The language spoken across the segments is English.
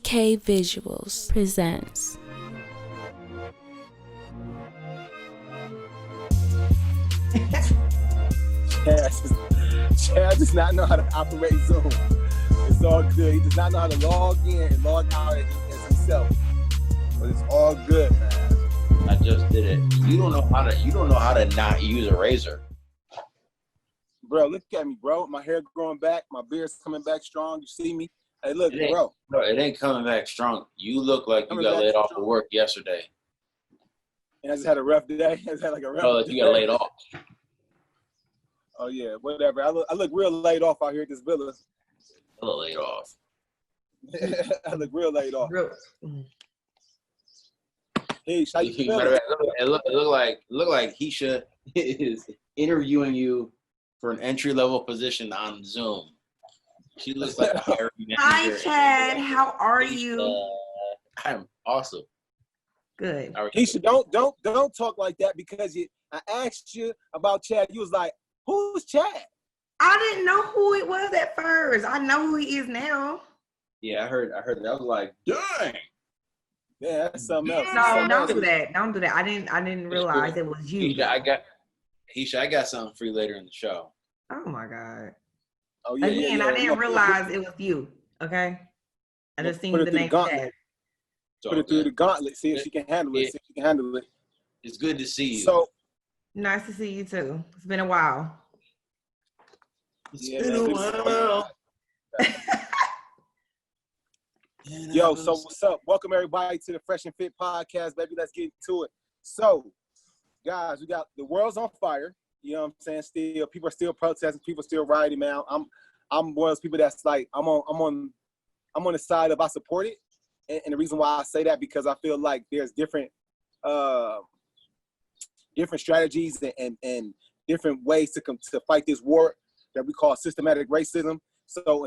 BK Visuals presents. Chad does not know how to operate Zoom. It's all good. He does not know how to log in and log out as himself. But it's all good, man. I just did it. You don't know how to not use a razor. Bro, look at me, bro. My hair growing back. My beard's coming back strong. You see me? Hey, look, bro. No, it ain't coming back strong. You look like you got laid off of work yesterday. And I just had a rough day. I just had like a rough Oh, like you got laid off. Oh, yeah, whatever. I look real laid off out here at this villa. A little laid off. I look real laid off. Hey, how you Matter feeling? of fact, it look like Heisha is interviewing you for an entry level position on Zoom. She looks like a hiring manager. Hi, Chad. How are you? I'm awesome. Good. Keisha, don't talk like that because I asked you about Chad. You was like, "Who's Chad?" I didn't know who it was at first. I know who he is now. Yeah, I heard that. I was like, dang. Yeah, that's something else. No, don't do that. Don't do that. I didn't realize it was you. Heisha, I got something for you later in the show. Oh my God. Oh yeah. Again, I didn't realize it was you. Okay. I just seen the name Chad. Put it through the gauntlet. See if she can handle it. See if she can handle it. It's good to see you. So Nice to see you too. It's been a while. It's been a while. Yo, so what's up? Welcome everybody to the Fresh and Fit podcast, baby. Let's get into it. So, guys, we got the world's on fire. You know what I'm saying? Still, people are still protesting. People are still rioting, man. I'm one of those people that's like, I'm on the side of I support it, and the reason why I say that because I feel like there's different strategies and different ways to fight this war that we call systematic racism. So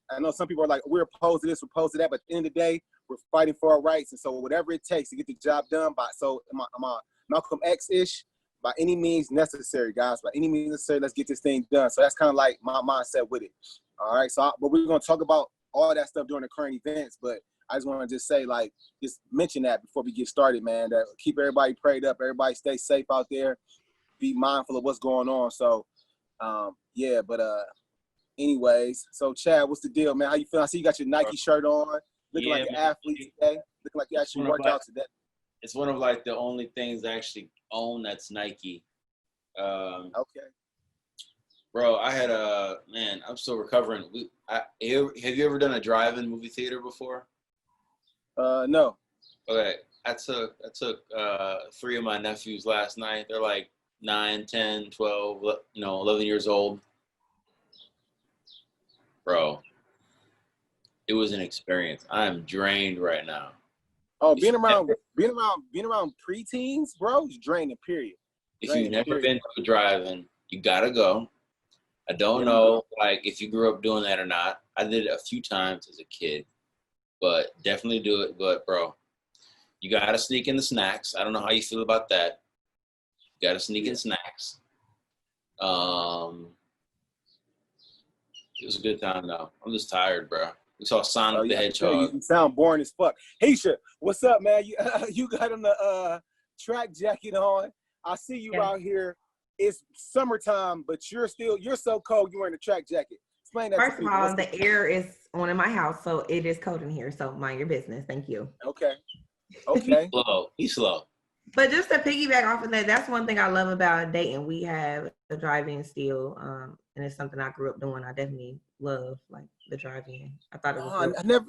I know some people are like, we're opposed to this, we're opposed to that, but at the end of the day, we're fighting for our rights. And so whatever it takes to get the job done am I Malcolm X-ish, by any means necessary, guys, by any means necessary, let's get this thing done. So that's kind of like my mindset with it. All right, but we're going to talk about all that stuff during the current events, but I just want to just say, like, just mention that before we get started, man, that keep everybody prayed up, everybody stay safe out there, be mindful of what's going on. So, anyways, so Chad, what's the deal, man? How you feeling? I see you got your Nike shirt on, looking like an athlete today, looking like you actually worked out today. It's one of like the only things I actually own that's Nike. Okay. Bro, I had I'm still recovering. Have you ever done a drive-in movie theater before? No. Okay, I took 3 of my nephews last night. They're like 9, 10, 12, 11 years old. Bro, it was an experience. I am drained right now. Oh, being around preteens, bro, is draining, period. If you've never been to a drive-in, you gotta go. I don't know, like, if you grew up doing that or not. I did it a few times as a kid, but definitely do it. But, bro, you gotta sneak in the snacks. I don't know how you feel about that. You gotta sneak in snacks. It was a good time, though. I'm just tired, bro. We saw Sonic the Hedgehog. You sound boring as fuck. Heisha, what's up, man? You got on the track jacket on. I see you out here. It's summertime, but you're so cold. You're wearing a track jacket. Explain that. First of all, the air is on in my house, so it is cold in here. So mind your business. Thank you. Okay. He's slow. But just to piggyback off of that, that's one thing I love about Dayton. We have a drive-in still, and it's something I grew up doing. I definitely love like the drive-in. I thought it was. I never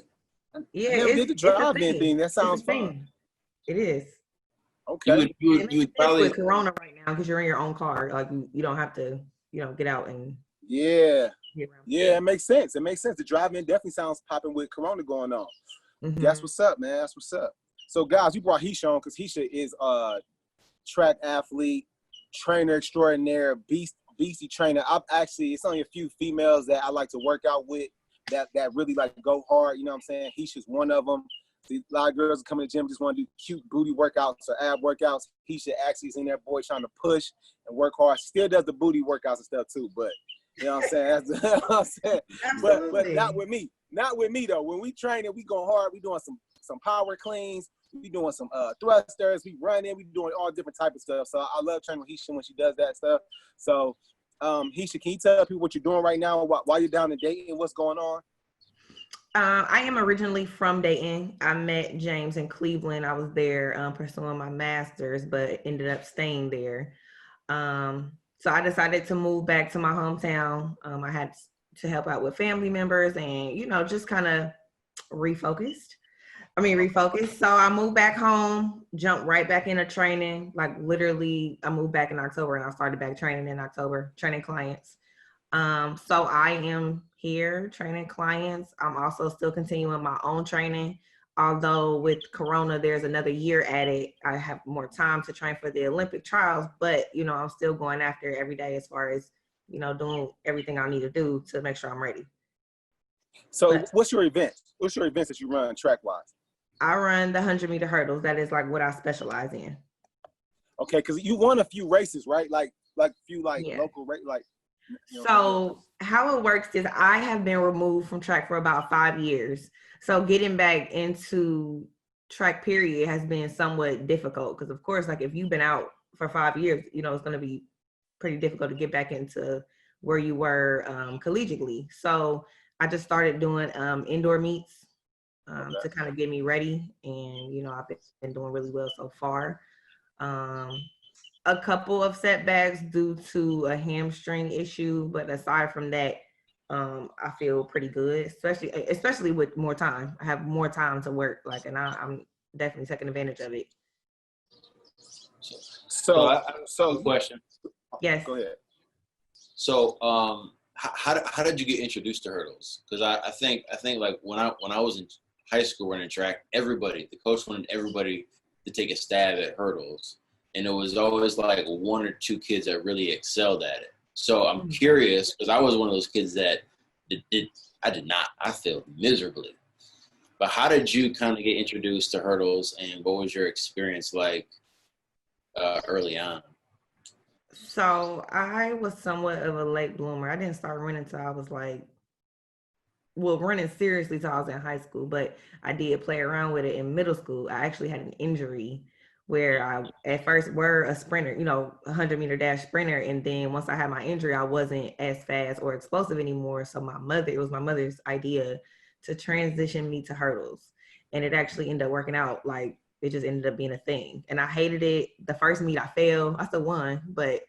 did the drive-in thing. That sounds fun. It is. Okay. You would probably with Corona right now because you're in your own car. Like you don't have to, get out and. Yeah. Yeah, it makes sense. It makes sense. The drive-in definitely sounds popping with Corona going on. Mm-hmm. That's what's up, man. That's what's up. So, guys, we brought Heisha on because Heisha is a track athlete, trainer extraordinaire, beastie trainer. It's only a few females that I like to work out with that really like go hard. You know what I'm saying? Heisha's one of them. A lot of girls come to the gym just want to do cute booty workouts or ab workouts. Heisha actually is in there, boy, trying to push and work hard. She still does the booty workouts and stuff too, but you know what I'm saying? That's what I'm saying. But not with me. Not with me though. When we training, we going hard. We doing some power cleans. We doing some thrusters. We running. We doing all different type of stuff. So I love training with Heisha when she does that stuff. So Heisha, can you tell people what you're doing right now while you're down in Dayton? What's going on? I am originally from Dayton. I met James in Cleveland. I was there pursuing my master's, but ended up staying there. So I decided to move back to my hometown. I had to help out with family members and, just kind of refocus. So I moved back home, jumped right back into training. Like literally, I moved back in October and I started back training in October, training clients. So I am here training clients. I'm also still continuing my own training. Although with Corona, there's another year at it. I have more time to train for the Olympic trials, but I'm still going after it every day as far as, doing everything I need to do to make sure I'm ready. So what's your event? What's your events that you run track-wise? I run the 100-meter hurdles. That is like what I specialize in. Okay, because you won a few races, right? Like few local race, So how it works is I have been removed from track for about 5 years. So getting back into track period has been somewhat difficult because of course, like if you've been out for 5 years, it's going to be pretty difficult to get back into where you were collegiately. So I just started doing indoor meets to kind of get me ready. And, I've been doing really well so far. A couple of setbacks due to a hamstring issue, but aside from that, I feel pretty good, especially with more time. I have more time to work, and I'm definitely taking advantage of it. So I have a question. Yes. Go ahead. So how did you get introduced to hurdles? Because I think like when I was in high school running track, the coach wanted everybody to take a stab at hurdles. And it was always like one or two kids that really excelled at it. So I'm curious, because I was one of those kids that I did not. I failed miserably. But how did you kind of get introduced to hurdles, and what was your experience like early on? So I was somewhat of a late bloomer. I didn't start running until I was running seriously till I was in high school, but I did play around with it in middle school. I actually had an injury where I at first were a sprinter, 100-meter dash sprinter. And then once I had my injury, I wasn't as fast or explosive anymore. So it was my mother's idea to transition me to hurdles. And it actually ended up working out. Like it just ended up being a thing. And I hated it. The first meet I failed, I still won, but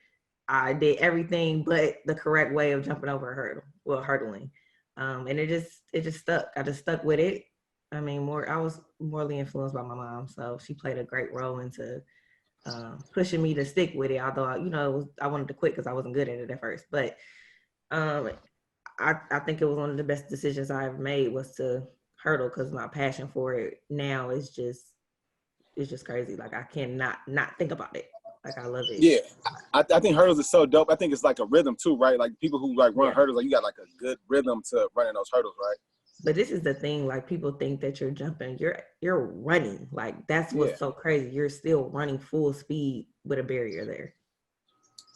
I did everything but the correct way of jumping over a hurdle, hurdling. And it just stuck. I just stuck with it. I was morally influenced by my mom, so she played a great role into pushing me to stick with it. Although, I wanted to quit because I wasn't good at it at first. But I think it was one of the best decisions I ever made was to hurdle because my passion for it now is just crazy. Like I cannot not think about it. Like I love it. Yeah, I think hurdles is so dope. I think it's like a rhythm too, right? Like people who run hurdles, you got like a good rhythm to running those hurdles, right? But this is the thing, like people think that you're jumping, you're running. Like that's what's so crazy. You're still running full speed with a barrier there.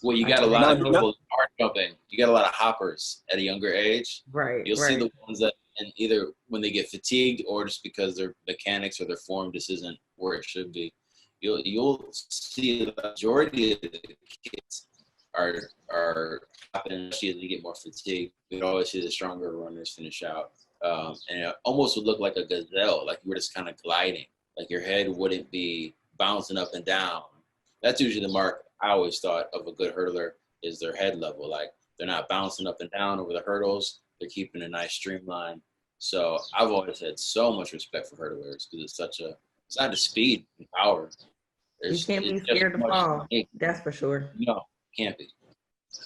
Well, you got a lot of people hard jumping. You got a lot of hoppers at a younger age. Right. You'll see the ones that, and either when they get fatigued or just because their mechanics or their form just isn't where it should be. You'll see the majority of the kids are hopping, especially as they get more fatigued. You'd always see the stronger runners finish out. And it almost would look like a gazelle, like you were just kind of gliding, like your head wouldn't be bouncing up and down. That's usually the mark I always thought of a good hurdler is their head level. Like they're not bouncing up and down over the hurdles. They're keeping a nice streamline. So I've always had so much respect for hurdlers because it's not the speed and power. You can't be scared to fall. That's for sure. No, can't be.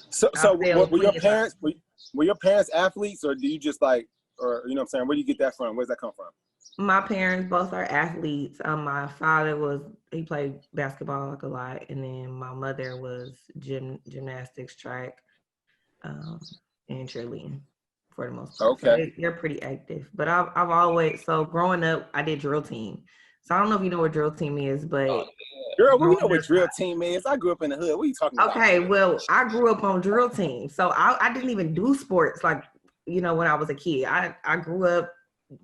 So were your parents athletes, or do you just like, or you know what I'm saying? Where do you get that from? Where does that come from? My parents both are athletes. My father he played basketball like a lot, and then my mother was gymnastics, track, and cheerleading for the most part. Okay. So they're pretty active. But I've always, so growing up, I did drill team. So I don't know if you know what drill team is, but girl, we know what drill team is. I grew up in the hood. What are you talking about? Okay, well, I grew up on drill team. So I didn't even do sports like, when I was a kid. I grew up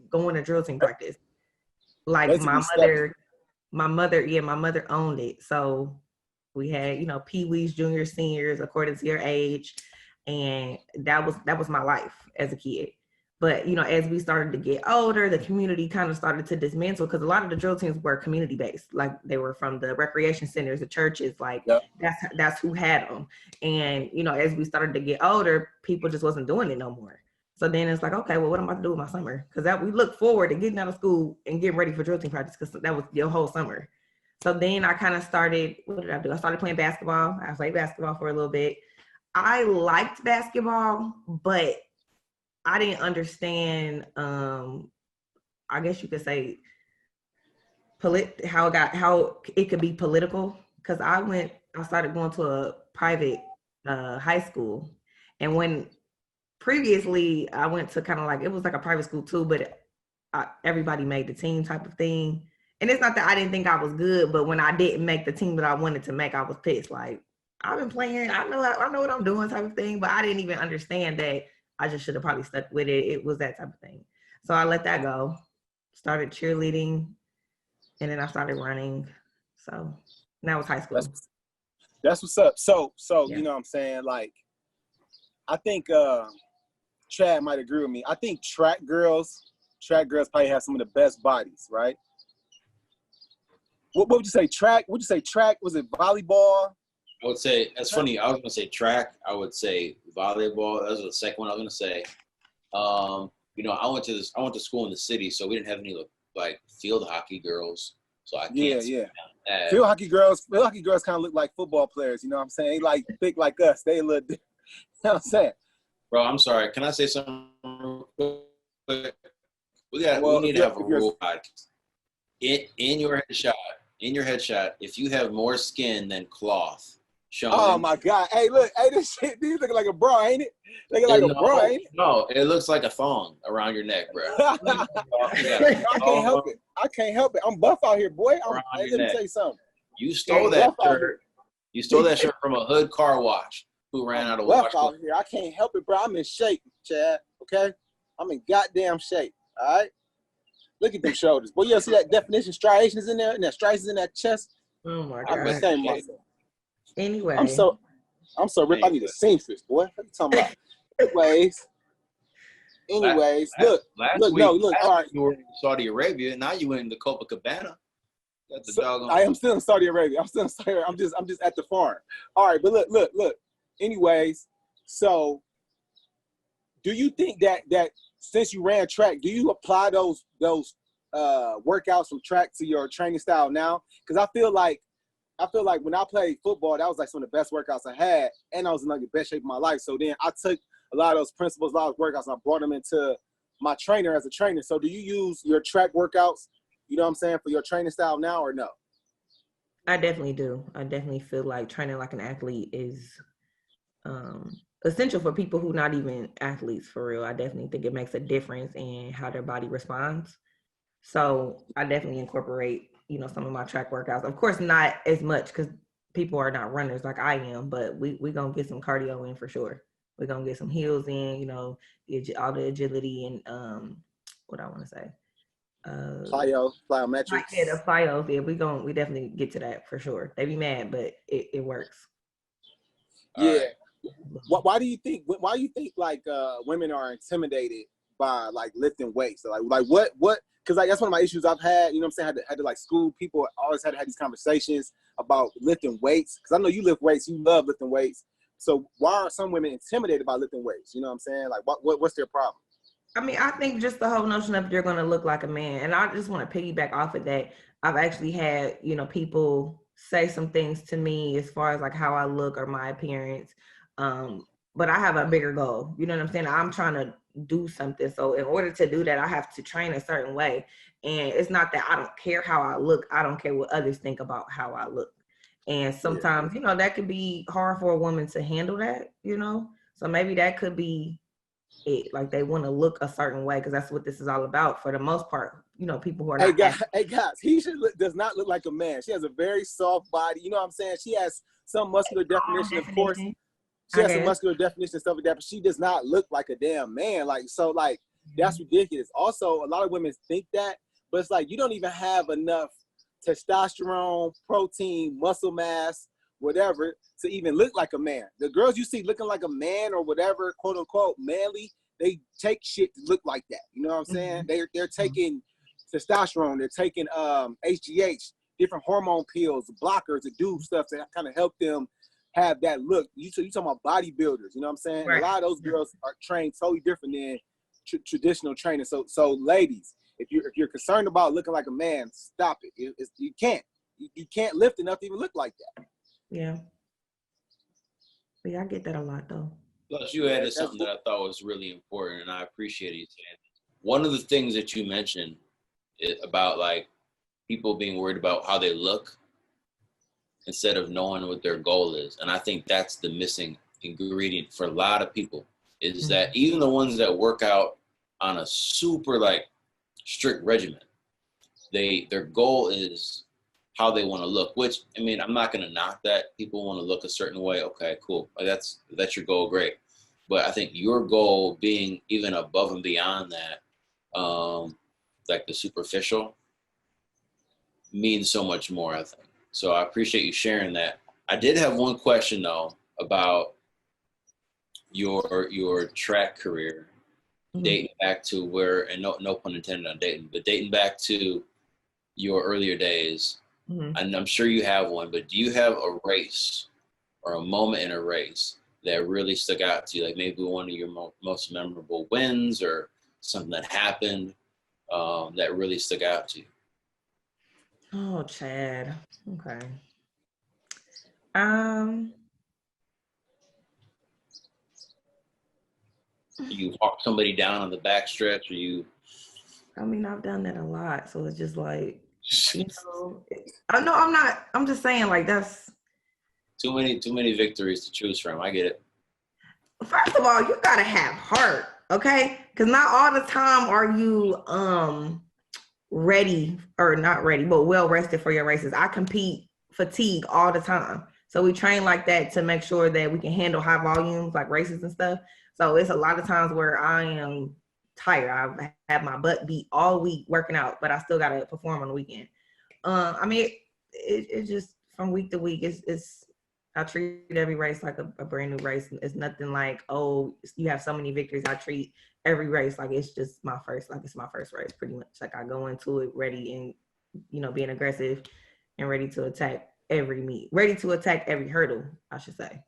going to drill team practice. Like Basically stepping. my mother owned it. So we had, peewees, juniors, seniors, according to your age. And that was my life as a kid. But, as we started to get older, the community kind of started to dismantle because a lot of the drill teams were community based. Like they were from the recreation centers, the churches, like Yep. that's who had them. And, as we started to get older, people just wasn't doing it no more. So then it's like, okay, well, what am I to do with my summer? Because we look forward to getting out of school and getting ready for drill team practice because that was your whole summer. So then I kind of started, what did I do? I started playing basketball. I played basketball for a little bit. I liked basketball, but I didn't understand, I guess you could say, how it could be political. Because I started going to a private high school. And when previously I went to kind of like, it was like a private school too, but everybody made the team type of thing. And it's not that I didn't think I was good, but when I didn't make the team that I wanted to make, I was pissed. Like, I've been playing, I know what I'm doing type of thing, but I didn't even understand that I just should have probably stuck with it. It was that type of thing. So I let that go, started cheerleading, and then I started running. So now it's high school. That's what's up. So Yeah. You know what I'm saying? Like, I think Chad might agree with me. I think track girls probably have some of the best bodies, right? What would you say? Track? Would you say track? Was it volleyball? I would say, that's funny. I was going to say track. I would say volleyball. That was the second one I was going to say. I went to school in the city, so we didn't have any like field hockey girls. So I can't. Yeah. Field hockey girls kind of look like football players. You know what I'm saying? They like thick like us. They look. You know what I'm saying? Bro, I'm sorry. Can I say something real quick? We need to have a rule. In your headshot, if you have more skin than cloth, showing. Oh my God! Hey, look! Hey, this looking like a bra, ain't it? Looking like a bra, ain't it? No, it looks like a thong around your neck, bro. I can't help it. I'm buff out here, boy. Let me tell you something. You stole that shirt. You stole that shirt from a hood car wash. Who ran out of wash? Out here. I can't help it, bro. I'm in shape, Chad. Okay, I'm in goddamn shape. All right. Look at them shoulders. Boy, you ever see that definition? Striations in there, and that striations in that chest. Oh my I'm God. ashamed of myself. Anyway. I'm so ripped. I need a seamstress, boy. What you talking about? Anyways, look. All right. You were in Saudi Arabia, now you in the Copacabana. That's the doggone. I am still in Saudi Arabia. I'm just at the farm. All right, but look. Anyways, so do you think that since you ran track, do you apply those workouts from track to your training style now? Because I feel like when I played football, that was like some of the best workouts I had, and I was in like the best shape of my life. So then I took a lot of those principles, a lot of workouts, and I brought them into my trainer as a trainer. So do you use your track workouts, you know what I'm saying, for your training style now or no? I definitely do. I definitely feel like training like an athlete is essential for people who not even athletes for real. I definitely think it makes a difference in how their body responds. So I definitely incorporate, some of my track workouts. Of course, not as much because people are not runners like I am, but we gonna get some cardio in for sure. We're gonna get some heels in, all the agility and what I want to say. Plyometrics. Yeah, the plyos. Yeah, we definitely get to that for sure. They be mad, but it works. Yeah. Right. Why do you think like women are intimidated by like lifting weights? So like what? Because like that's one of my issues I've had. You know what I'm saying? Had to like school people. Always had to have these conversations about lifting weights. Because I know you lift weights. You love lifting weights. So why are some women intimidated by lifting weights? You know what I'm saying? Like what's their problem? I mean, I think just the whole notion of you're going to look like a man. And I just want to piggyback off of that. I've actually had, people say some things to me as far as like how I look or my appearance. But I have a bigger goal. You know what I'm saying? I'm trying to do something. So in order to do that, I have to train a certain way. And it's not that I don't care how I look. I don't care what others think about how I look. And sometimes, that could be hard for a woman to handle that, So maybe that could be it. Like they want to look a certain way because that's what this is all about for the most part. People who are not. Hey guys, he does not look like a man. She has a very soft body. You know what I'm saying? She has some muscular definition, of course. She has some muscular definition and stuff like that, but she does not look like a damn man. Like, so like, That's ridiculous. Also, a lot of women think that, but it's like you don't even have enough testosterone, protein, muscle mass, whatever, to even look like a man. The girls you see looking like a man or whatever, quote unquote, manly, they take shit to look like that. You know what I'm saying? They're taking testosterone, they're taking HGH, different hormone pills, blockers to do stuff to kind of help them have that look. You talking about bodybuilders, you know what I'm saying? Right. A lot of those girls are trained totally different than traditional training. So ladies, if you're concerned about looking like a man, stop it. You can't lift enough to even look like that. Yeah. But yeah, I get that a lot though. Plus, you added something that I thought was really important, and I appreciate you saying it. One of the things that you mentioned about like people being worried about how they look instead of knowing what their goal is, and I think that's the missing ingredient for a lot of people. Is that even the ones that work out on a super like strict regimen, their goal is how they want to look, which, I mean, I'm not going to knock that. People want to look a certain way. Okay, cool. Like that's your goal. Great. But I think your goal being even above and beyond that, like the superficial, means so much more, I think. So I appreciate you sharing that. I did have one question though about your track career, dating back to where, and no pun intended on dating, but dating back to your earlier days. And I'm sure you have one, but do you have a race or a moment in a race that really stuck out to you? Like maybe one of your most memorable wins or something that happened that really stuck out to you? Oh, Chad. Okay. You walk somebody down on the backstretch, or you? I mean, I've done that a lot, so it's just like, you know, I know I'm not. I'm just saying, like that's too many victories to choose from. I get it. First of all, you gotta have heart, okay? Because not all the time are you ready or not ready, but well rested for your races. I compete fatigue all the time, so we train like that to make sure that we can handle high volumes like races and stuff. So it's a lot of times where I am tired. I've had my butt beat all week working out, but I still gotta perform on the weekend. I mean, it just from week to week. It's I treat every race like a brand new race. It's nothing like, oh, you have so many victories. I treat every race like it's just my first, like it's my first race, pretty much. Like I go into it ready and, you know, being aggressive and ready to attack every meet, ready to attack every hurdle, I should say.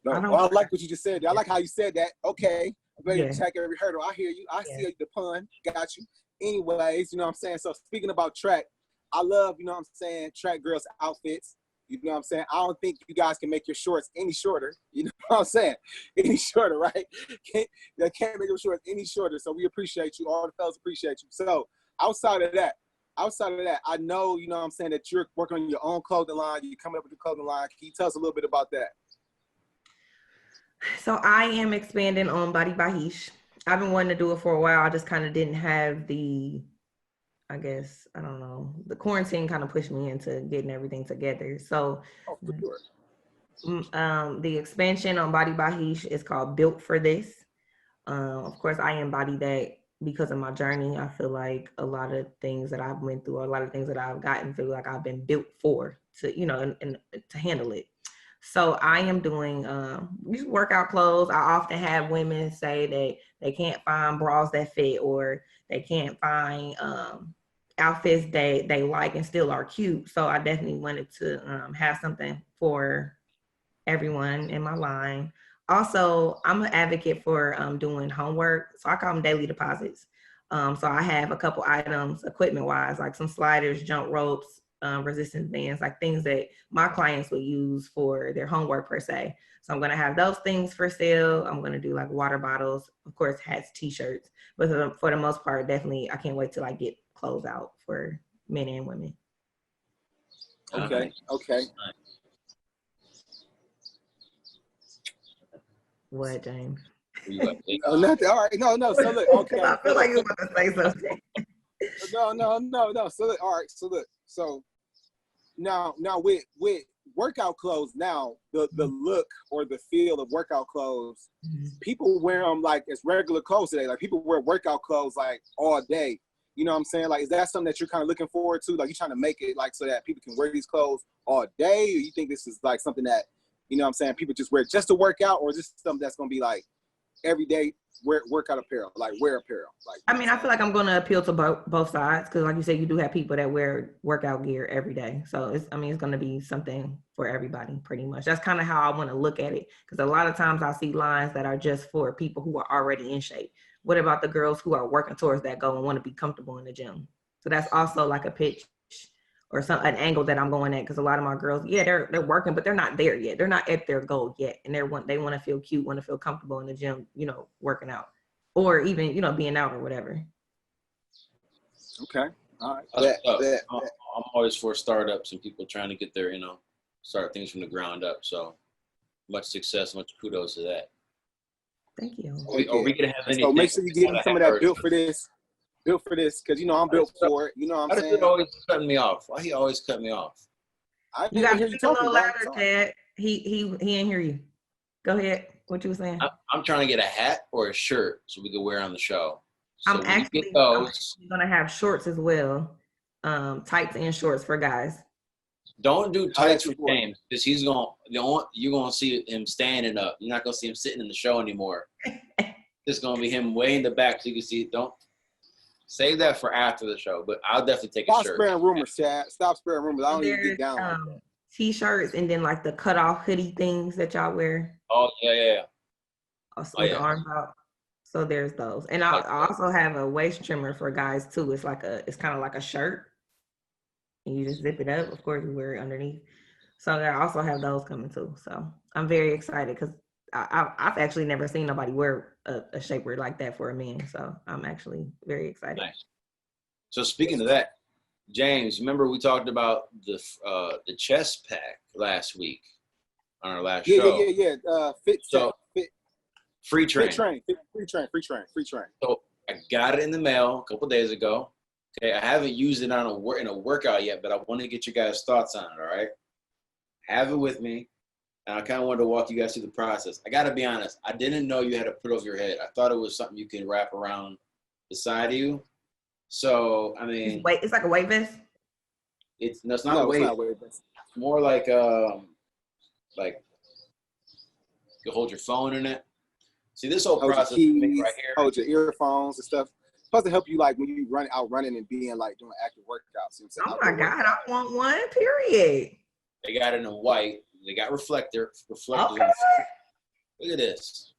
I like what you just said. I like how you said that. Okay, I'm ready to attack every hurdle. I hear you. I see the pun. Got you. Anyways, you know what I'm saying? So speaking about track, I love, you know what I'm saying, track girls' outfits. You know what I'm saying? I don't think you guys can make your shorts any shorter. You know what I'm saying? Any shorter, right? They can't make your shorts any shorter. So we appreciate you. All the fellas appreciate you. So outside of that, I know, you know what I'm saying, that you're working on your own clothing line. You're coming up with the clothing line. Can you tell us a little bit about that? So I am expanding on Body by Hish. I've been wanting to do it for a while. I just kind of didn't have the, I guess, I don't know, the quarantine kind of pushed me into getting everything together. So the expansion on Body by Hish is called Built for This. Of course, I embody that because of my journey. I feel like a lot of things that I've went through, or a lot of things that I've gotten through, like I've been built for, to, you know, and to handle it. So I am doing these workout clothes. I often have women say that they can't find bras that fit, or they can't find outfits they like and still are cute. So I definitely wanted to have something for everyone in my line. Also, I'm an advocate for doing homework. So I call them daily deposits. So I have a couple items equipment-wise, like some sliders, jump ropes, resistance bands, like things that my clients would use for their homework per se. So I'm going to have those things for sale. I'm going to do like water bottles, of course, hats, t-shirts, but for the most part, definitely, I can't wait till I get clothes out for men and women. Okay. What, James? Oh, nothing. All right. No. So look, okay. I feel like you're about to say something. No. So look, all right. So look. So now with workout clothes now, the look or the feel of workout clothes, people wear them like as regular clothes today. Like people wear workout clothes like all day. You know what I'm saying? Like, is that something that you're kind of looking forward to? Like, you trying to make it like so that people can wear these clothes all day, or you think this is like something that, you know what I'm saying, people just wear just to work out, or is this something that's gonna be like everyday workout apparel, like wear apparel? Like, I mean, I feel like I'm going to appeal to both sides because, like you said, you do have people that wear workout gear every day. So it's going to be something for everybody, pretty much. That's kind of how I want to look at it, because a lot of times I see lines that are just for people who are already in shape. What about the girls who are working towards that goal and want to be comfortable in the gym? So that's also like a pitch or an angle that I'm going at, because a lot of my girls, yeah, they're working, but they're not there yet. They're not at their goal yet, and they want to feel cute, want to feel comfortable in the gym, you know, working out, or even, you know, being out or whatever. Okay, all right. I'm always for startups and people trying to get their, you know, start things from the ground up. So much success, much kudos to that. Thank you. Are we gonna have anything? So make sure you get some of that built for this, because you know I'm built for it. You know what I'm How saying? does it always cutting me off? Why he always cut me off? I You got to hear speak a little louder, talking. Chad. He didn't hear you. Go ahead. What you were saying? I'm trying to get a hat or a shirt so we can wear on the show. So I'm actually going to have shorts as well, tights and shorts for guys. Don't do tights for James, because you're gonna see him standing up. You're not gonna see him sitting in the show anymore. It's gonna be him way in the back so you can see. Don't save that for after the show, but I'll definitely take a shirt. Stop spreading rumors, Chad. Stop spreading rumors. I don't even get down. T-shirts and then like the cutoff hoodie things that y'all wear. Oh yeah. With the arms out. So there's those, and I also have a waist trimmer for guys too. It's kind of like a shirt. And you just zip it up. Of course, you wear it underneath. So I also have those coming too. So I'm very excited because I've actually never seen nobody wear a shapewear like that for a man. So I'm actually very excited. Nice. So speaking of that, James, remember we talked about the chest pack last week on our last show? Yeah. Fit free train. Free train. So I got it in the mail a couple days ago. Okay, I haven't used it in a workout yet, but I want to get you guys' thoughts on it, all right? Have it with me, and I kind of wanted to walk you guys through the process. I got to be honest, I didn't know you had to put over your head. I thought it was something you can wrap around the side of you. So, I mean... It's like a weight vest? It's not a weight vest. It's more like you can hold your phone in it. See, this whole process right here. Hold your earphones and stuff. Supposed to help you like when you running and being like doing active workouts. You know oh my God, I want one, period. They got it in white. They got reflectors. Okay. Look at this.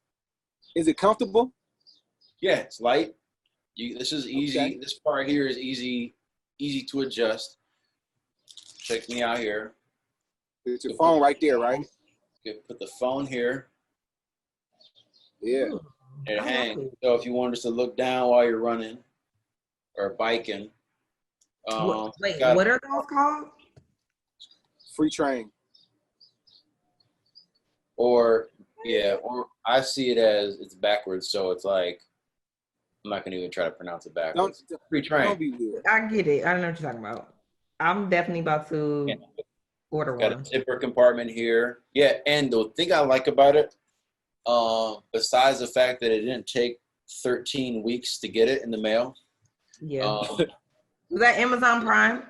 Is it comfortable? Yeah, it's light. This is easy. Okay. This part here is easy to adjust. Check me out here. It's your phone right there, right? You can put the phone here. Yeah. And hang. So if you want us to look down while you're running or biking. Wait, what are those called? Free train. Or I see it as it's backwards, so it's like I'm not gonna even try to pronounce it backwards. Free train. Don't be weird. I get it. I don't know what you're talking about. I'm definitely about to order one. Got a zipper compartment here. Yeah, and the thing I like about it, besides the fact that it didn't take 13 weeks to get it in the mail. Yeah. Was that Amazon Prime?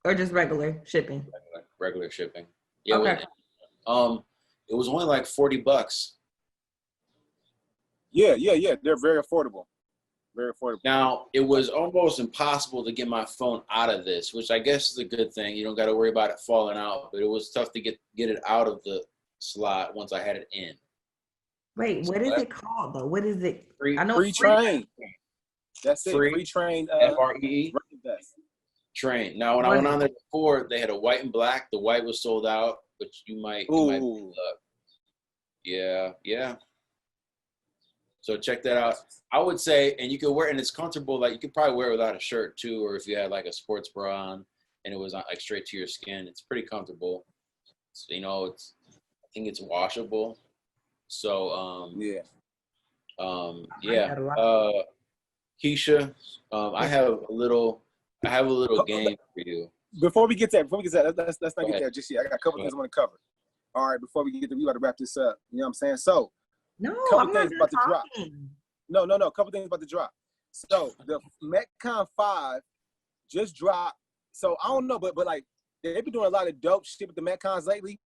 Or just regular shipping? Regular shipping. Yeah. Okay. It was only like $40. Yeah. They're very affordable. Very affordable. Now, it was almost impossible to get my phone out of this, which I guess is a good thing. You don't got to worry about it falling out, but it was tough to get it out of the slot once I had it in. Wait, what is it called though? What is it? Free train. That's it. Free train. FREE. Train. Now, when I went on there before, they had a white and black. The white was sold out, which you might yeah. So check that out. I would say, and you could wear, and it's comfortable. Like you could probably wear it without a shirt too, or if you had like a sports bra on, and it was like straight to your skin. It's pretty comfortable. So, I think it's washable. So Keisha, I have a little game for you. before we get to that, let's not Go get ahead. there just yet. I got a couple Go things I want to cover. All right, before we get to, we got to wrap this up. You know what I'm saying? So, No, couple I'm not things done about the drop. talking. no, a couple things about the drop. So the Metcon 5 just dropped. So I don't know, but like they've been doing a lot of dope shit with the Metcons lately.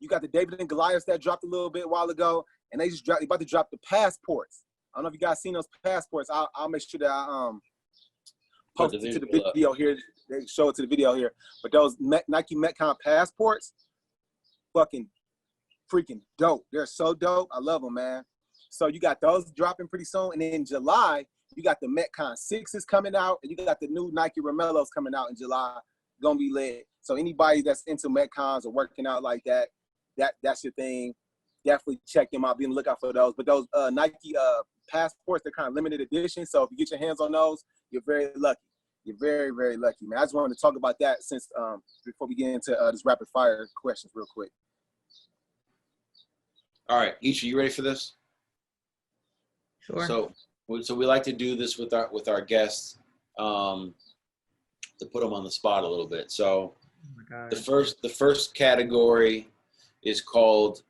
You got the David and Goliath that dropped a little bit a while ago, and they about to drop the passports. I don't know if you guys seen those passports. I'll make sure that I post it to the video here. They show it to the video here. But those Nike Metcon passports, fucking freaking dope. They're so dope. I love them, man. So you got those dropping pretty soon. And then in July, you got the Metcon 6s coming out, and you got the new Nike Romelos coming out in July. Gonna be lit. So anybody that's into Metcons or working out like that, that's your thing. Definitely check them out. Be on the lookout for those. But those Nike passports, they're kind of limited edition. So if you get your hands on those, you're very lucky. You're very, very lucky, man. I just wanted to talk about that since before we get into this rapid fire questions real quick. All right, Isha, you ready for this? Sure. So we like to do this with our guests to put them on the spot a little bit. So Oh my God. the first category is called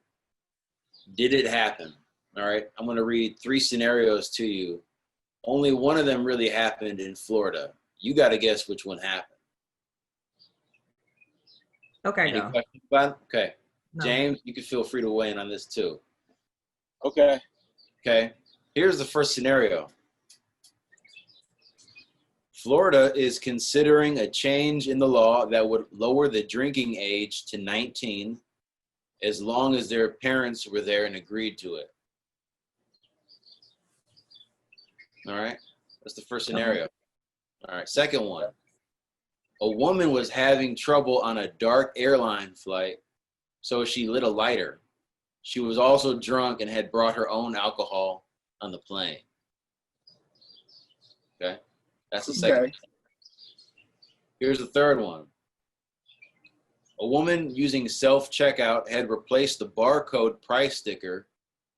"Did it happen?" All right, I'm going to read 3 scenarios to you. Only one of them really happened in Florida. You got to guess which one happened. Okay, Any go. questions about it? Okay, No. James, you can feel free to weigh in on this too. Okay. Okay, here's the first scenario. Florida is considering a change in the law that would lower the drinking age to 19 as long as their parents were there and agreed to it. All right, that's the first scenario. All right, second one. A woman was having trouble on a dark airline flight, so she lit a lighter. She was also drunk and had brought her own alcohol on the plane. Okay, that's the second. Okay. Here's the third one. A woman using self-checkout had replaced the barcode price sticker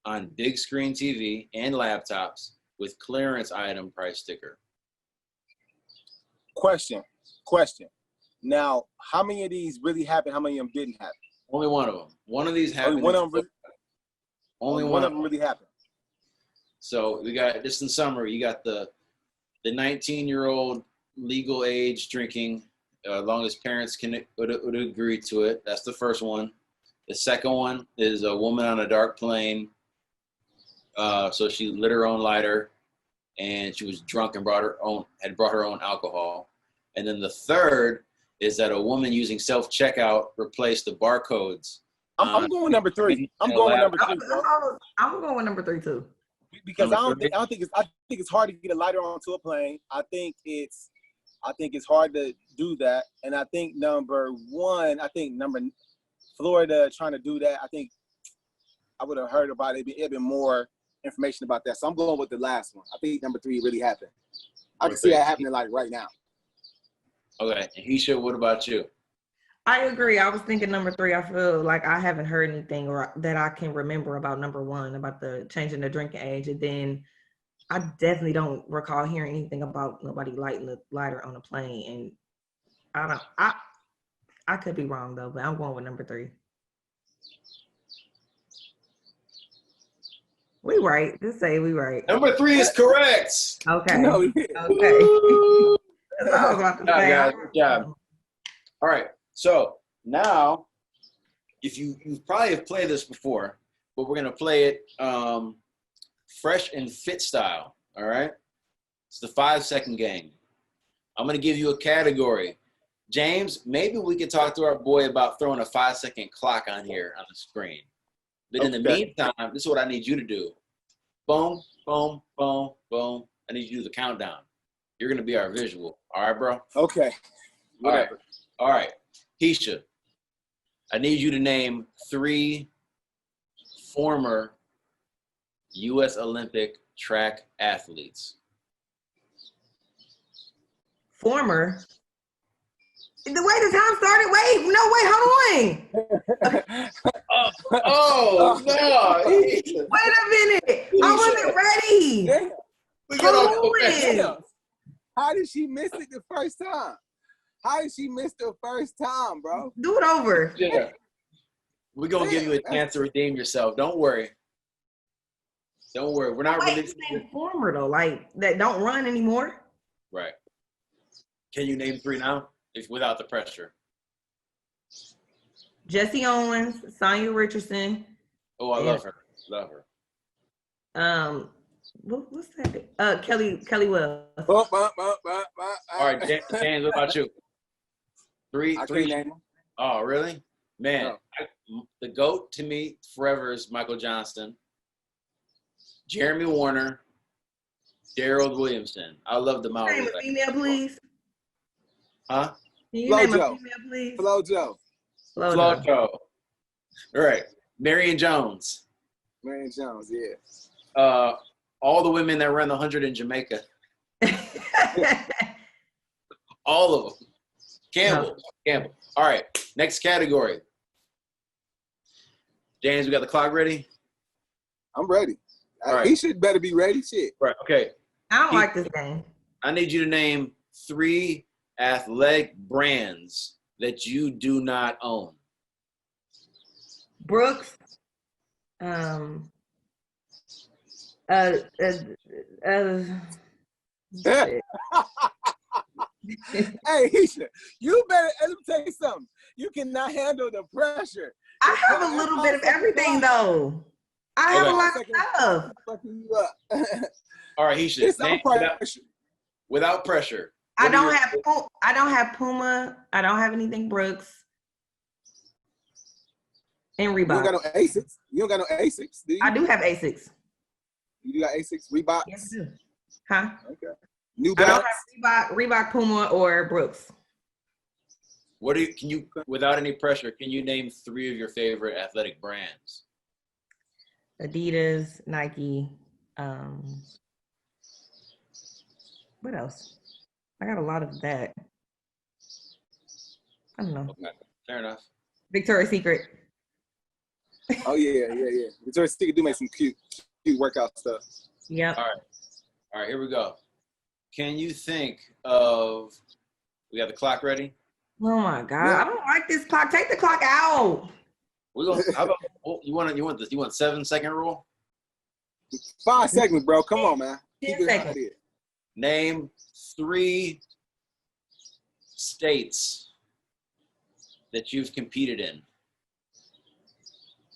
on big screen TV and laptops with clearance item price sticker. Question. Now, how many of these really happened? How many of them didn't happen? Only one of them. One of these happened. Only one of them. Only One of them really happened. So we got, just in summary, you got the 19-year-old legal age drinking, as long as parents would agree to it. That's the first one. The second one is a woman on a dark plane. So she lit her own lighter, and she was drunk and had brought her own alcohol. And then the third is that a woman using self-checkout replaced the barcodes. I'm going with number 3. I'm going with number 3, bro. I'm going with number 3 too. Because I think it's hard to get a lighter onto a plane. I think it's hard to do that. And I think number Florida trying to do that. I think I would have heard about it. It'd been more information about that. So I'm going with the last one. I think number 3 really happened. I can see that happening like right now. Okay, and Hisha, what about you? I agree. I was thinking number 3. I feel like I haven't heard anything or that I can remember about number 1, about the changing the drinking age. And then I definitely don't recall hearing anything about nobody lighting the lighter on a plane. And I could be wrong though, but I'm going with number 3. We right. Just say we right. Number 3 is correct. Okay. No, Okay. That's what I was about to Good job, say. guys. Good job. All right. So now, if you probably have played this before, but we're gonna play it fresh and fit style. All right. It's the 5-second game. I'm gonna give you a category. James, maybe we could talk to our boy about throwing a 5-second clock on here on the screen. But in the meantime, this is what I need you to do. Boom, boom, boom, boom. I need you to do the countdown. You're gonna be our visual. All right, bro? Okay. Whatever. All right. Hisha, I need you to name 3 former U.S. Olympic track athletes. Former. The way the time started. Wait, hold on. Oh, no. Wait a minute. I wasn't ready. Damn. We got off the Who bench. is? How did she miss it the first time? How did she miss the first time, bro? Do it over. Yeah. We're gonna give you a chance to redeem yourself. Don't worry. Don't worry. We're not Like, really even former though, like that don't run anymore. right. Can you name 3 now? If without the pressure. Jesse Owens, Sonya Richardson. Oh, I love her. Love her. What's that? Kelly Wells. All All right, James, what about you? Three. I can't name them. Oh, really? Man, No. the GOAT to me forever is Michael Johnston, Jeremy Warner, Daryl Williamson. I love the Mount. Name a female, please. Huh? Can you Flo name a Jo. female, please? FloJo. Flojo. All right. Marion Jones. Marion Jones, yeah. All the women that run the 100 in Jamaica. All of them. Campbell. All right. Next category. James, we got the clock ready? I'm ready. All right. He should better be ready. Shit. Right. Okay. I don't like this game. I need you to name 3 athletic brands that you do not own. Brooks. Hey, Isha, you better, let me tell you something. You cannot handle the pressure. I have a little bit of everything though. I have a lot of stuff. Fucking you up. All right, he should. It's no pressure. Without pressure. I don't have Puma. I don't have anything Brooks and You Reebok. don't got no Asics. You don't got no Asics, do you? I do have Asics. You got Asics, Reebok? Yes, I do. Huh? Okay. New I don't Balance? have Reebok, Puma, or Brooks. What do you, can you, without any pressure, can you name 3 of your favorite athletic brands? Adidas, Nike. What else? I got a lot of that. I don't know. Okay, fair enough. Victoria's Secret. Oh, yeah. Victoria's Secret do make some cute workout stuff. Yep. All right, here we go. Can you think of, we got the clock ready? Oh my God. Yeah. I don't like this clock. Take the clock out. We're gonna, how about, you want 7-second rule? 5 seconds, bro. Come on, man. 10 Keep it seconds. out here. Name 3 states that you've competed in.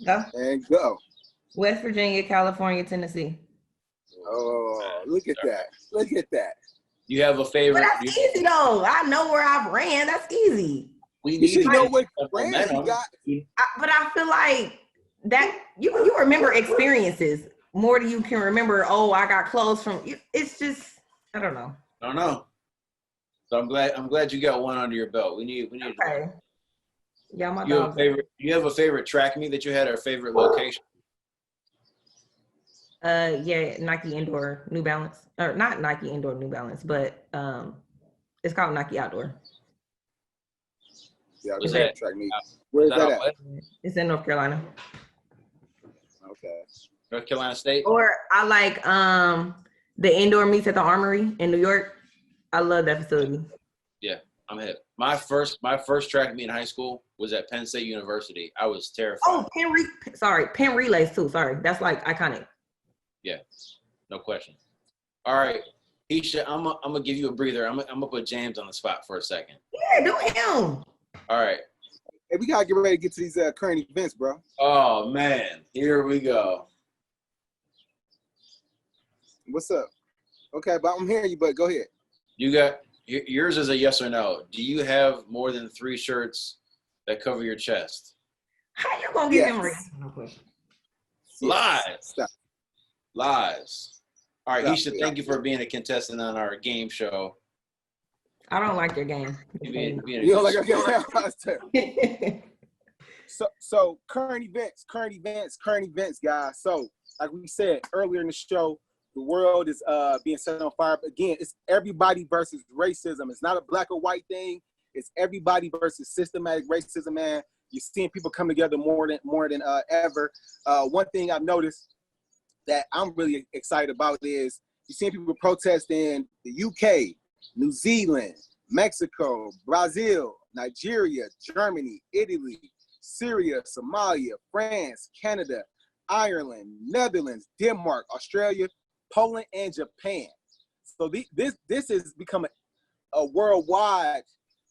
Go. And go. West Virginia, California, Tennessee. Oh, look at that. Look at that. You have a But favorite? that's easy though. I know where I've ran. That's easy. We You should to know get what some brands you momentum. got. But I feel like that you remember experiences more than you can remember. Oh, I got clothes from. It's just I don't know. I don't know. So I'm glad you got one under your belt. We need. Okay. Yeah, my You have a dogs. favorite? You have a favorite track meet that you had, or a favorite location? Yeah, Nike Indoor New Balance, or not Nike Indoor New Balance, but it's called Nike Outdoor. Yeah, Was that's that- track meet. Where is that out at? west? It's in North Carolina. Okay. North Carolina State. Or I like the indoor meets at the Armory in New York. I love that facility. I'm hip. My first track meet in high school was at Penn State University. I was terrified. Oh, Penn Relays too. Sorry, that's like iconic. No question. All right, Isha, I'm gonna give you a breather. I'm gonna put James on the spot for a second. Yeah, do him. All right. Hey, we gotta get ready to get to these current events, bro. Oh man, here we go. What's up? Okay, but I'm hearing you, but go ahead. You got yours is a yes or no. Do you have more than 3 shirts that cover your chest? How you gonna get Yes. him ready? No question. Lies. Stop. Lies. All right, Yeah, Isha, yeah. thank you for being a contestant on our game show. I don't like your game. Being a You know, like good okay. So current events, guys. So like we said earlier in the show, the world is being set on fire. But again, it's everybody versus racism. It's not a black or white thing. It's everybody versus systematic racism, man. You're seeing people come together more than ever. One thing I've noticed that I'm really excited about is you're seeing people protest in the UK, New Zealand, Mexico, Brazil, Nigeria, Germany, Italy, Syria, Somalia, France, Canada, Ireland, Netherlands, Denmark, Australia, Poland, and Japan. So this is becoming a worldwide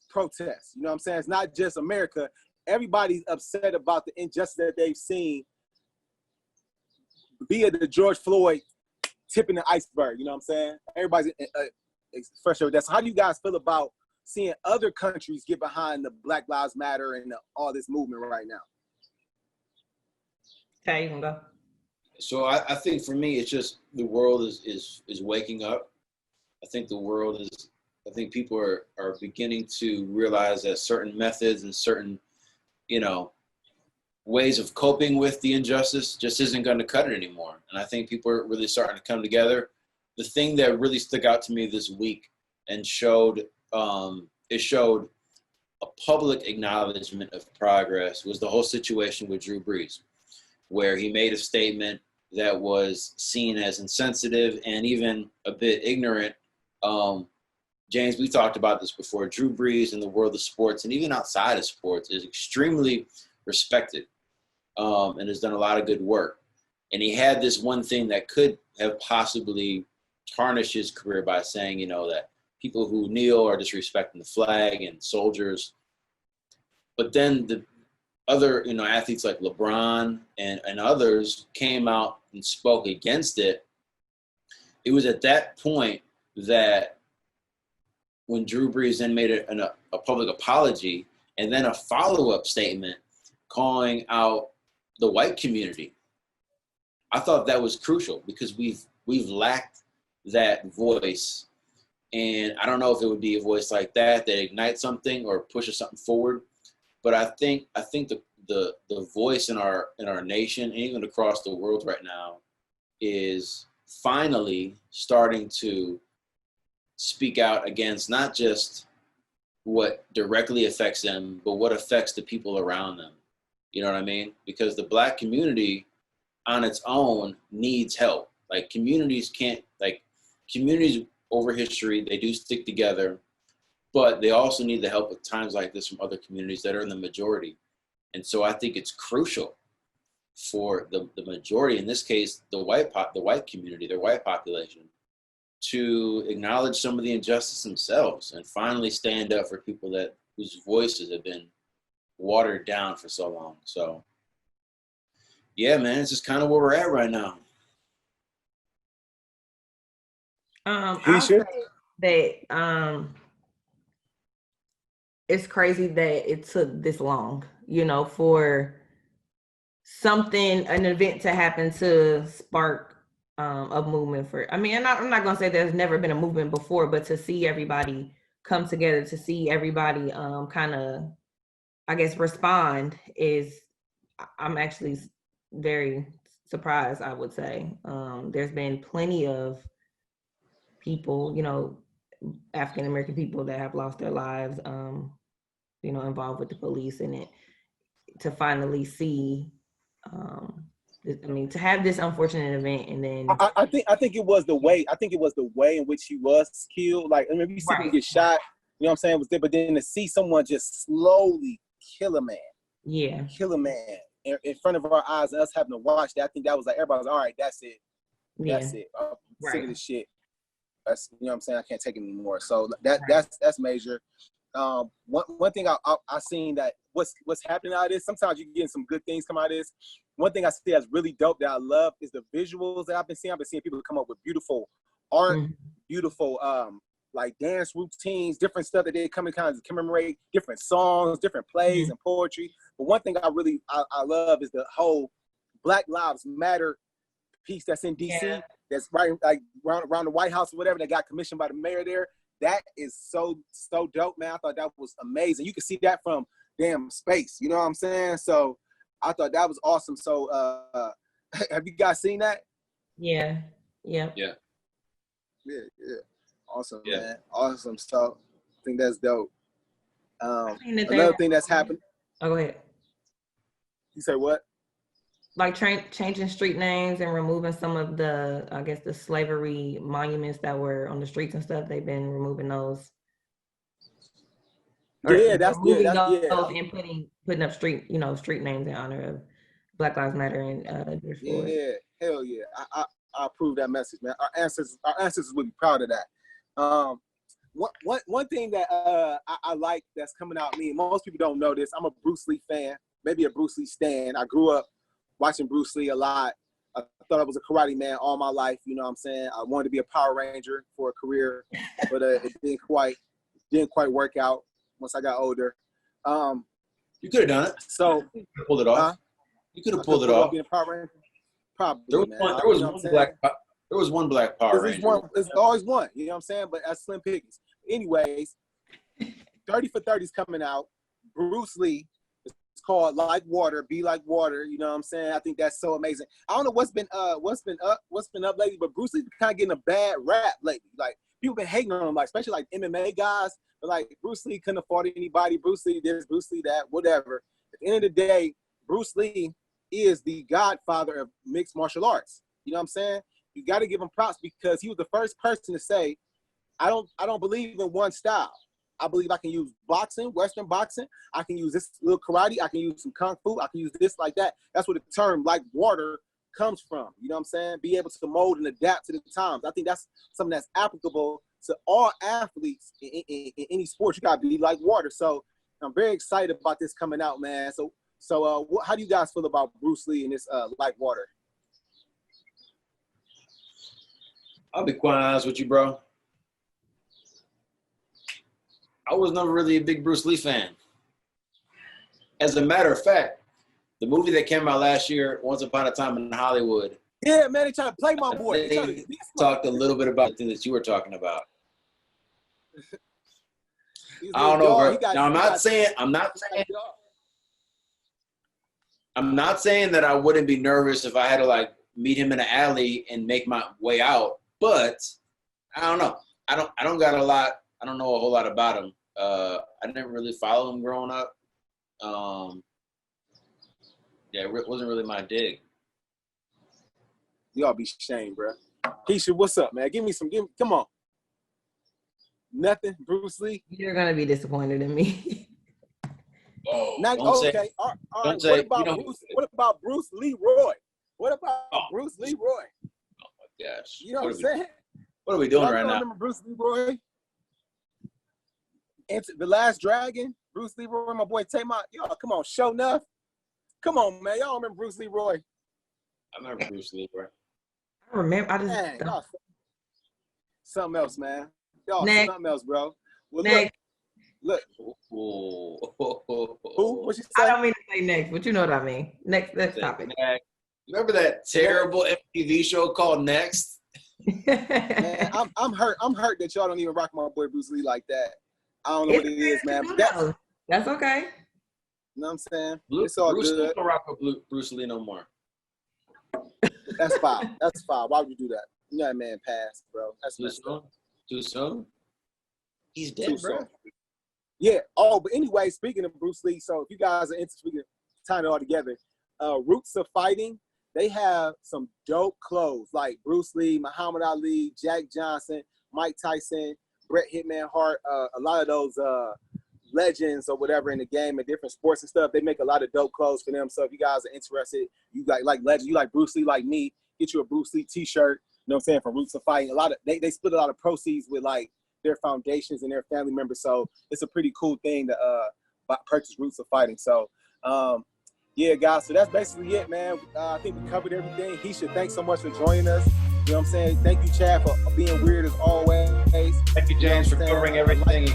protest. You know what I'm saying? It's not just America. Everybody's upset about the injustice that they've seen via the George Floyd tipping the iceberg. You know what I'm saying? Everybody's frustrated with that. So how do you guys feel about seeing other countries get behind the Black Lives Matter and all this movement right now? Okay, you can go. So I think for me, it's just the world is waking up. I think people are beginning to realize that certain methods and certain, ways of coping with the injustice just isn't going to cut it anymore. And I think people are really starting to come together. The thing that really stuck out to me this week and showed a public acknowledgement of progress was the whole situation with Drew Brees, where he made a statement that was seen as insensitive and even a bit ignorant. James, we talked about this before. Drew Brees in the world of sports and even outside of sports is extremely respected and has done a lot of good work. And he had this one thing that could have possibly tarnished his career by saying, that people who kneel are disrespecting the flag and soldiers. But then the other, athletes like LeBron and others came out and spoke against it. It was at that point that when Drew Brees then made a public apology and then a follow-up statement calling out the white community, I thought that was crucial because we've lacked that voice. And I don't know if it would be a voice like that ignites something or pushes something forward. But I think the voice in our nation and even across the world right now is finally starting to speak out against not just what directly affects them, but what affects the people around them. You know what I mean? Because the Black community on its own needs help. Communities over history, they do stick together, but they also need the help at times like this from other communities that are in the majority. And so I think it's crucial for the majority, in this case, the white community, their white population, to acknowledge some of the injustice themselves and finally stand up for people whose voices have been watered down for so long. So yeah, man, it's just kind of where we're at right now. I'll say that it's crazy that it took this long, for an event to happen to spark a movement I'm not gonna say there's never been a movement before, but to see everybody come together, to see everybody kind of, I guess, respond I'm actually very surprised, I would say. There's been plenty of people, African-American people that have lost their lives, involved with the police in it, to finally see, to have this unfortunate event. And then I think it was the way in which he was killed. You see him get shot, you know what I'm saying, was there, but then to see someone just slowly kill a man in front of our eyes and us having to watch that, I think that was everybody was all right, that's it. That's it. I'm sick of this shit. That's, you know what I'm saying, I can't take it anymore. So that's major. One thing I seen that what's happening out of this, sometimes you're getting some good things come out of this. One thing I see that's really dope that I love is the visuals that I've been seeing. I've been seeing people come up with beautiful art, beautiful dance routines, different stuff that they come and kind of commemorate different songs, different plays and poetry. But one thing I love is the whole Black Lives Matter piece that's in DC. Yeah. That's right, around the White House or whatever, that got commissioned by the mayor there. That is so dope, man. I thought that was amazing. You can see that from damn space. You know what I'm saying? So I thought that was awesome. So have you guys seen that? Yeah. Awesome, man. Awesome. So I think that's dope. Another thing that's happened. Oh, go ahead. You say what? Changing street names and removing some of the, I guess, the slavery monuments that were on the streets and stuff. They've been removing those. removing that's those and putting up street names in honor of Black Lives Matter and George Floyd. Yeah, hell yeah. I approve that message, man. Our ancestors would be proud of that. One thing that I like that's coming out of me, most people don't know this, I'm a Bruce Lee fan, maybe a Bruce Lee stan. I grew up watching Bruce Lee a lot. I thought I was a karate man all my life, you know what I'm saying? I wanted to be a Power Ranger for a career, but it didn't quite work out once I got older. You could have done it. So You could have pulled it off. You could have pulled it off. Being a Power Ranger? Probably, There was one black Power Ranger. There's always one, you know what I'm saying? But that's slim pickings. Anyways, 30 for 30 is coming out. Bruce Lee. It's called Like Water, Be Like Water. You know what I'm saying? I think that's so amazing. I don't know what's been up lately, but Bruce Lee's kind of getting a bad rap lately. Like people been hating on him, like especially like MMA guys. But like Bruce Lee couldn't afford anybody. Bruce Lee this, Bruce Lee that, whatever. At the end of the day, Bruce Lee is the godfather of mixed martial arts. You know what I'm saying? You got to give him props because he was the first person to say, I don't believe in one style. I believe I can use boxing, Western boxing. I can use this little karate. I can use some kung fu. I can use this like that. That's where the term like water comes from. You know what I'm saying? Be able to mold and adapt to the times. I think that's something that's applicable to all athletes in any sport. You got to be like water. So I'm very excited about this coming out, man. So how do you guys feel about Bruce Lee and this like water? I'll be quite honest with you, bro. I was never really a big Bruce Lee fan. As a matter of fact, the movie that came out last year, Once Upon a Time in Hollywood. Yeah, man, they trying to play my boy. They talked a little bit about the thing that you were talking about. I don't know, bro. Now, I'm not saying that I wouldn't be nervous if I had to like meet him in an alley and make my way out, but I don't know. I don't got a lot. I don't know a whole lot about him. I didn't really follow him growing up. Yeah, it wasn't really my dig. Y'all be shamed, bro. Keisha, what's up, man? Come on. Nothing, Bruce Lee. You're gonna be disappointed in me. Okay. All right. What about Bruce Leroy? What about Bruce Leroy? Oh my gosh. You know what I'm saying? What are we doing right now? Remember Bruce Leroy? Enter the Last Dragon, Bruce Leroy, my boy Tamar. Y'all, come on, show enough. Come on, man. Y'all remember Bruce Leroy? I remember Bruce Leroy. I remember. I just y'all, something else, man. Y'all, Next. something else, bro. Well, Next. Look. Who? What you say? I don't mean to say next, but you know what I mean. Next topic. Remember that terrible MTV show called Next? Man, I'm hurt. I'm hurt that y'all don't even rock my boy Bruce Lee like that. I don't know what it is, man. But that's okay. You know what I'm saying? It's all Bruce good. don't rock with Bruce Lee no more. That's fine. That's fine. Why would you do that? You know that man passed, bro. That's Too soon? He's dead, bro. Yeah. Oh, but anyway, speaking of Bruce Lee, so if you guys are interested in tying it all together, Roots of Fighting, they have some dope clothes like Bruce Lee, Muhammad Ali, Jack Johnson, Mike Tyson, Bret Hitman Hart, a lot of those legends or whatever in the game and different sports and stuff. They make a lot of dope clothes for them. So if you guys are interested, you like legends, you like Bruce Lee like me, get you a Bruce Lee t-shirt, you know what I'm saying, from Roots of Fighting. They split a lot of proceeds with like their foundations and their family members. So it's a pretty cool thing to purchase Roots of Fighting. So yeah, guys, so that's basically it, man. I think we covered everything. Heisha, thanks so much for joining us. You know what I'm saying? Thank you, Chad, for being weird as always. Thank you, James, for covering everything.